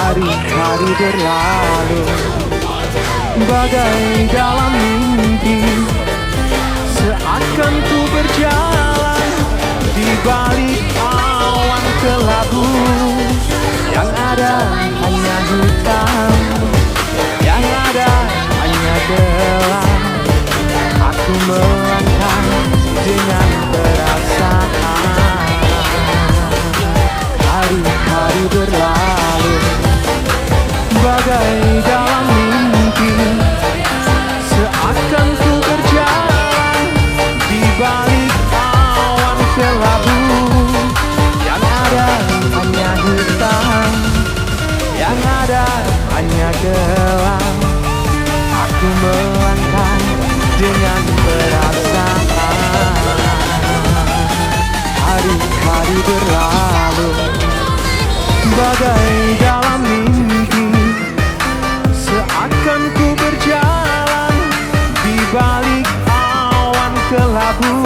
Hari-hari berlalu bagai dalam mimpi, seakan ku berjalan di balik awan kelabu. Yang ada hanya hitam, yang ada hanya gelap. Aku melangkah dengan perasaan. Hari-hari berlalu bagai dalam mimpi, seakan ku berjalan di balik awan kelabu. Yang ada hanya hitam, yang ada hanya gelap. Aku melangkah dengan perasaan. Hari-hari berlalu bagai dalam mimpi, seakan ku berjalan di balik awan kelabu.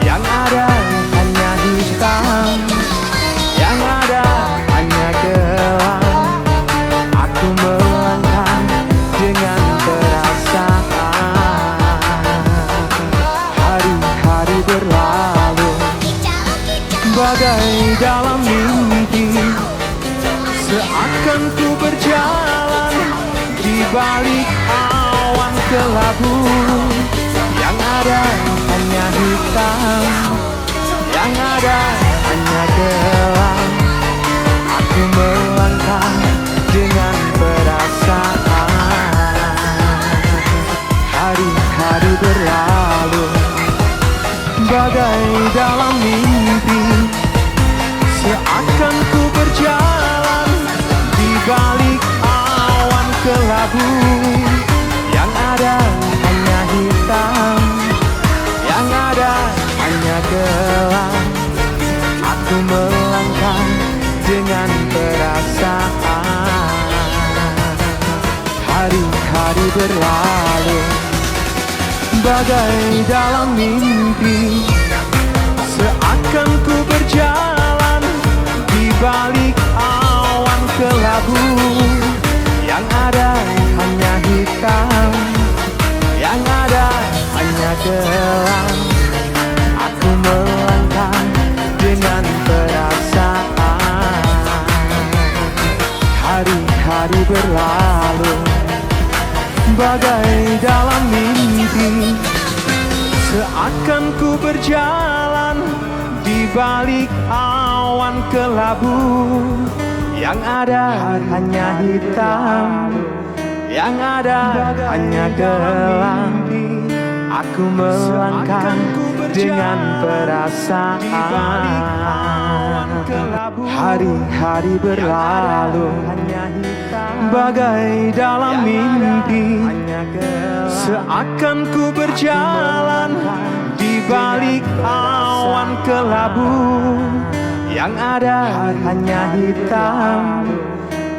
Yang ada hanya hitam, yang ada hanya gelap. Aku melangkah dengan perasaan. Hari-hari berlalu bagai dalam mimpi, seakan ku berjalan di balik awan kelabu. Yang ada hanya hitam, yang ada hanya gelap. Aku melangkah dengan perasaan. Hari-hari berlalu bagai dalam mimpi, seakan ku berjalan di balik awan kelabu. Yang ada hanya hitam, yang ada hanya gelap. Aku melangkah dengan perasaan. Hari-hari berlalu bagai dalam mimpi, seakan ku berjalan di balik awan kelabu. Yang ada hanya hitam, yang ada hanya gelap. Aku melangkah dengan perasaan. Hari-hari berlalu bagai dalam mimpi, seakan ku berjalan di balik awan kelabu. Yang ada hanya hitam, yang ada hanya gelap. Aku melangkah dengan perasaan. Hari-hari berlalu bagai dalam mimpi, seakan ku berjalan di balik awan kelabu. Yang ada hanya hitam,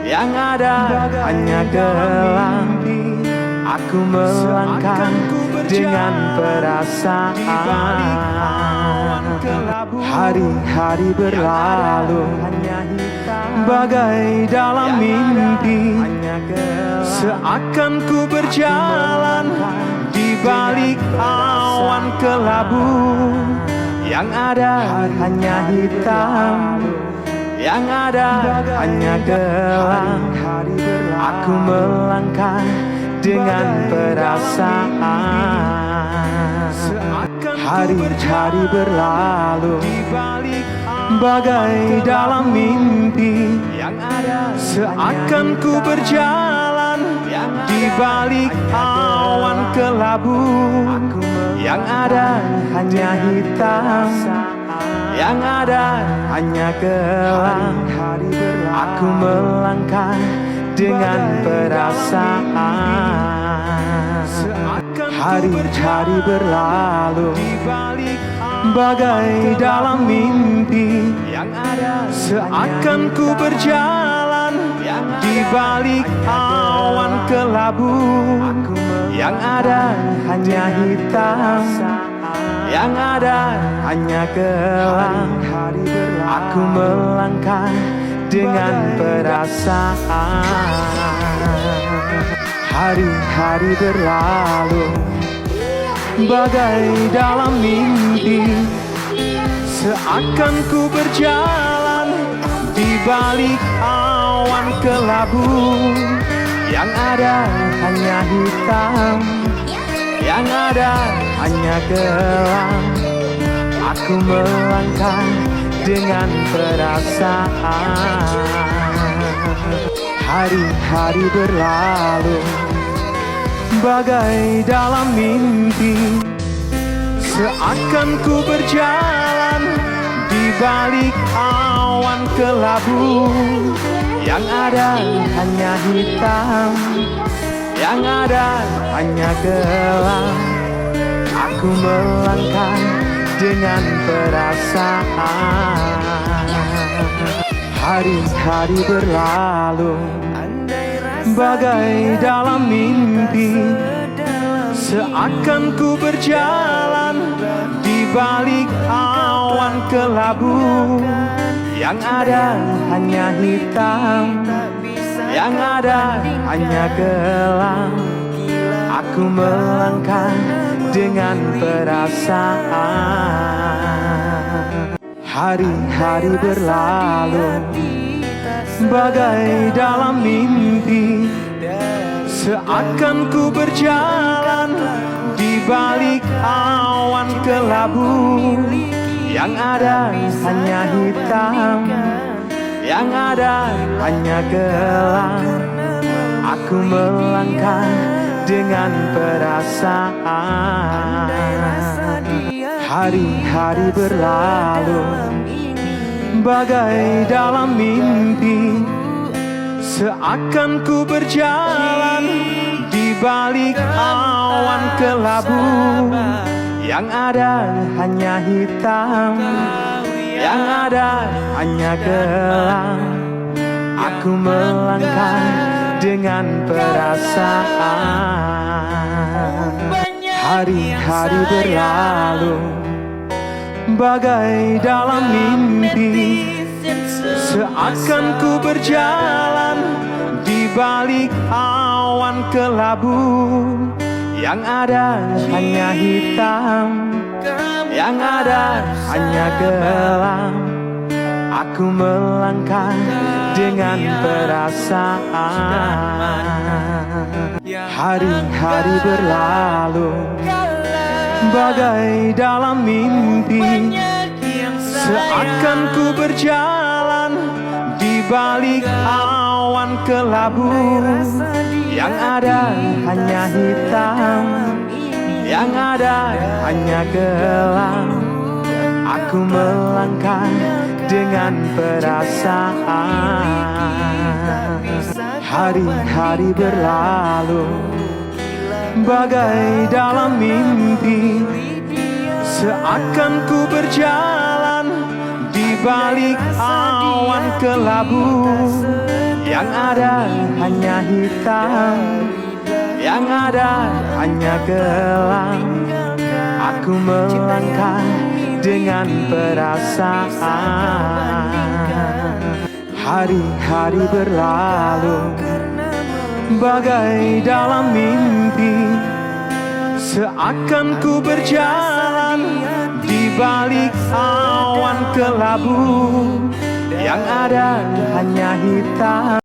yang ada hanya gelap. Aku melangkah dengan perasaan. Hari-hari berlalu bagai dalam mimpi, seakan ku berjalan di balik awan kelabu. Yang ada hanya hitam, yang ada hanya gelap. Aku melangkah dengan perasaan. Hari-hari berlalu bagai dalam mimpi, seakan ku berjalan di balik awan kelabu. Yang ada hanya hitam, yang ada hanya gelap. Aku melangkah dengan perasaan. Hari-hari berlalu bagai dalam mimpi, seakan ku berjalan di balik awan kelabu. Yang ada hanya hitam, yang ada hanya gelap. Aku melangkah dengan perasaan. Hari-hari berlalu bagai dalam mimpi, seakan ku berjalan di balik awan kelabu. Yang ada hanya hitam, yang ada hanya gelap. Aku melangkah dengan perasaan. Hari-hari berlalu bagai dalam mimpi, seakan ku berjalan di balik awan kelabu. Yang ada hanya hitam, yang ada hanya gelap. Aku melangkah dengan perasaan. Hari-hari berlalu bagai dalam mimpi, seakan ku berjalan di balik awan kelabu. Yang ada hanya hitam, yang ada hanya gelap. Aku melangkah dengan perasaan. Hari-hari berlalu bagai dalam mimpi, seakan ku berjalan di balik awan kelabu. Yang ada hanya hitam, yang ada hanya gelap. Aku melangkah dengan perasaan. Hari-hari berlalu bagai dalam mimpi, seakan ku berjalan di balik awan kelabu. Yang ada hanya hitam, yang ada hanya gelap. Aku melangkah dengan perasaan. Hari-hari berlalu bagai dalam mimpi, seakan ku berjalan di balik awan kelabu. Yang ada hanya hitam, yang ada hanya gelap. Aku melangkah dengan perasaan. Hari-hari berlalu bagai dalam mimpi, seakan ku berjalan di balik awan kelabu. Yang ada hanya hitam, yang ada hanya gelap. Aku melangkah dengan perasaan. Hari-hari berlalu bagai dalam mimpi, seakan ku berjalan di balik awan kelabu. Yang ada hanya hitam, yang ada hanya gelap. Aku melangkah dengan perasaan. Hari-hari berlalu bagai dalam mimpi, seakan ku berjalan di balik awan kelabu. Yang ada hanya hitam.